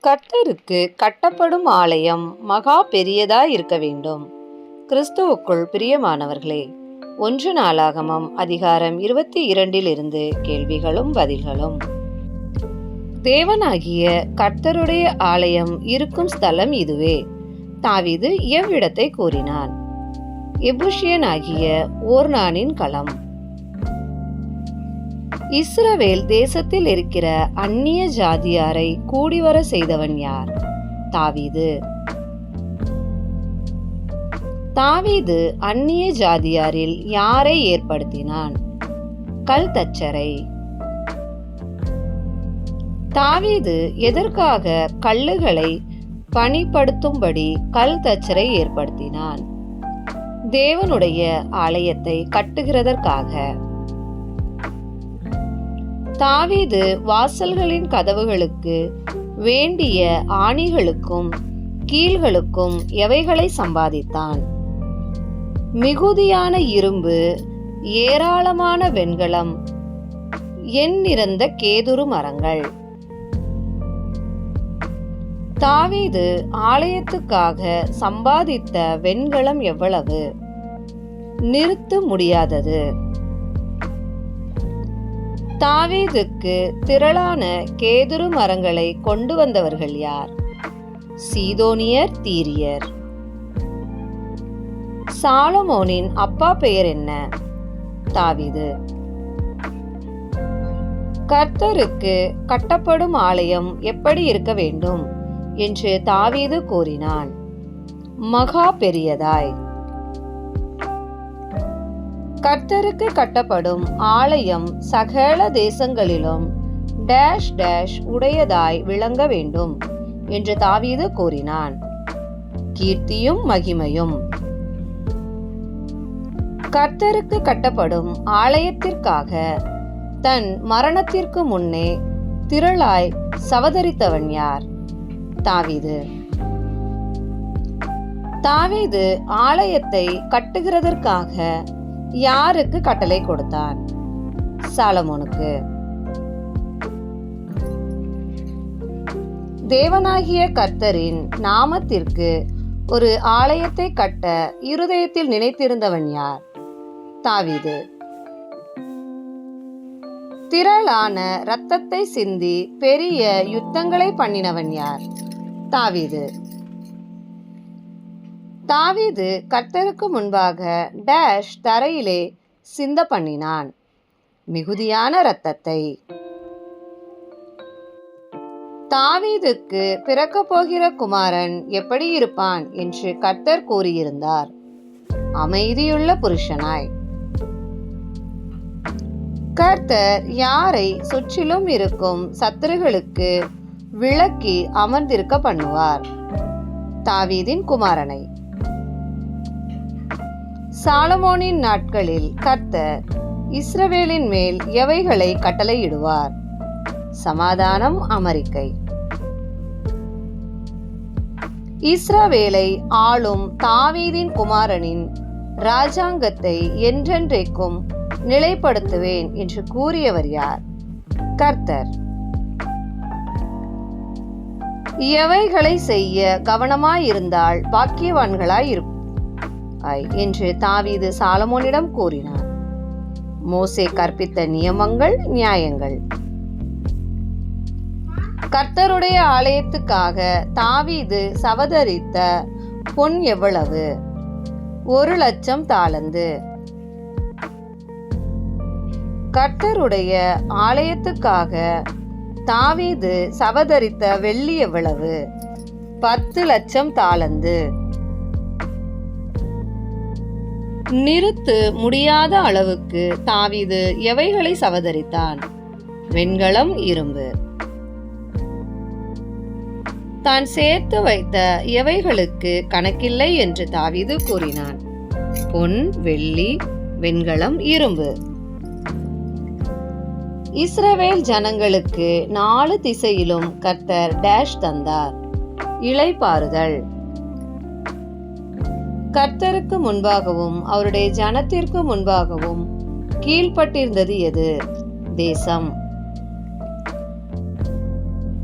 கர்த்தருக்கு கட்டப்படும் ஆலயம் மகா பெரியதாய் இருக்க வேண்டும். கிறிஸ்துவுக்குள் பிரியமானவர்களே, 1 நாளாகமம் அதிகாரம் 22 கேள்விகளும் பதில்களும். தேவனாகிய கர்த்தருடைய ஆலயம் இருக்கும் ஸ்தலம் இதுவே. தாவீது எவ்விடத்தை கூறினான்? எபூசியனாகிய ஓர்னானின் களம். இஸ்ரவேல் தேசத்தில் இருக்கிற அந்நிய ஜாதியாரை கூடிவர செய்தவன் யார்? தாவீது. தாவீது அந்நிய ஜாதியாரில் யாரை ஏற்படுத்தினான்? கல் தச்சரை. தாவீது எதற்காக கல்லுகளை பணிப்படுத்தும்படி கல் தச்சரை ஏற்படுத்தினான்? தேவனுடைய ஆலயத்தை கட்டுகிறதற்காக. தாவீது வாசல்களின் கதவுகளுக்கு வேண்டிய ஆணிகளுக்கும் கீல்களுக்கும் எவைகளை சம்பாதித்தான்? மிகுதியான இரும்பு, ஏராளமான வெண்கலம், எண்ணிறந்த கேதுரு மரங்கள். தாவீது ஆலயத்துக்காக சம்பாதித்த வெண்கலம் எவ்வளவு? நிறுத்த முடியாதது. தாவீதுக்கு திரளான கேதுரு மரங்களை கொண்டு வந்தவர்கள் யார்? சீதோனியர், தீரியர். சாலமோனின் அப்பா பெயர் என்ன? தாவீது. கர்த்தருக்கு கட்டப்படும் ஆலயம் எப்படி இருக்க வேண்டும் என்று தாவீது கூறினான்? மகா பெரியதாய். கர்த்தருக்கு கட்டப்படும் ஆலயம் சகல தேசங்களிலும் டேஷ் டேஷ் உடையதாய் விளங்க வேண்டும் என்று தாவீது கூறினான். கீர்த்தியும் மகிமையும். கர்த்தருக்கு கட்டப்படும் ஆலயத்திற்காக தன் மரணத்திற்கு முன்னே திரளாய் சவதரித்தவன் யார்? தாவீது. தாவீது ஆலயத்தை கட்டுகிறதற்காக யாருக்கு கட்டளை கொடுத்தான்? சாலமோனுக்கு. தேவனாகிய கர்த்தரின் நாமத்திற்கு ஒரு ஆலயத்தை கட்ட இருதயத்தில் நினைத்திருந்தவன் யார்? தாவீது. திரளான இரத்தத்தை சிந்தி பெரிய யுத்தங்களை பண்ணினவன் யார்? தாவீது. தாவீது கர்த்தருக்கு முன்பாக டேஷ் தரையிலே சிந்த பண்ணினான்? மிகுதியான இரத்தத்தை. தாவீதுக்கு பிறக்க போகிற குமாரன் எப்படி இருப்பான் என்று கர்த்தர் கூறியிருந்தார்? அமைதியுள்ள புருஷனாய். கர்த்தர் யாரை சுற்றிலும் இருக்கும் சத்துருகளுக்கு விலக்கி அமர்ந்திருக்க பண்ணுவார்? தாவீதின் குமாரனை. சாலமோனின் நாட்களில் கர்த்தர் இஸ்ரவேலின் மேல் எவைகளை கட்டளையிடுவார்? சமாதானம், அமரிக்கை. இஸ்ரவேலை ஆளும் தாவீதின் குமாரனின் ராஜாங்கத்தை என்றென்றைக்கும் நிலைப்படுத்துவேன் என்று கூறியவர் யார்? கர்த்தர். எவைகளை செய்ய கவனமாயிருந்தால் பாக்கியவான்களாய் என்று தாவீது சாலமோனிடம் கூறினார்? மோசே கற்பித்த நியமங்கள், நியாயங்கள். கர்த்தருடைய ஆலயத்துக்காக தாவீது சவதரித்த பொன் எவ்வளவு? 1,00,000 தாலந்து. கர்த்தருடைய ஆலயத்துக்காக தாவீது சவதரித்த வெள்ளி எவ்வளவு? 10,00,000 தாலந்து. நிறுத்த முடியாத அளவுக்கு தாவீது எவைகளை சவதரித்தான்? வெண்கலம், இரும்பு. தான் சேர்த்து வைத்த எவைகளுக்கு கணக்கில்லை என்று தாவீது கூறினான்? பொன், வெள்ளி, வெண்கலம், இரும்பு. இஸ்ரவேல் ஜனங்களுக்கு 4 திசையிலும் கர்த்தர் டேஷ் தந்தார்? இளைப்பாறுதல். கர்த்தருக்கு முன்பாகவும் அவருடைய ஜனத்திற்கு முன்பாகவும் கீழ்ப்பட்டிருந்தது எது? தேசம்.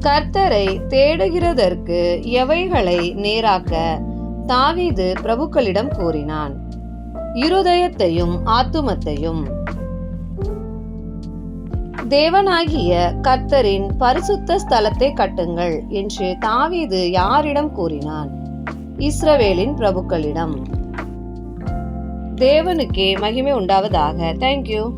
கர்த்தரை தேடுகிறதற்கு எவைகளை நேராக்க தாவீது பிரபுக்களிடம் கூறினான். இருதயத்தையும் ஆத்துமத்தையும். தேவனாகிய கர்த்தரின் பரிசுத்த ஸ்தலத்தை கட்டுங்கள் என்று தாவீது யாரிடம் கூறினான்? இஸ்ரவேலின் பிரபுக்களிடம். தேவனுக்கே மகிமை உண்டாவதாக. தேங்க்யூ.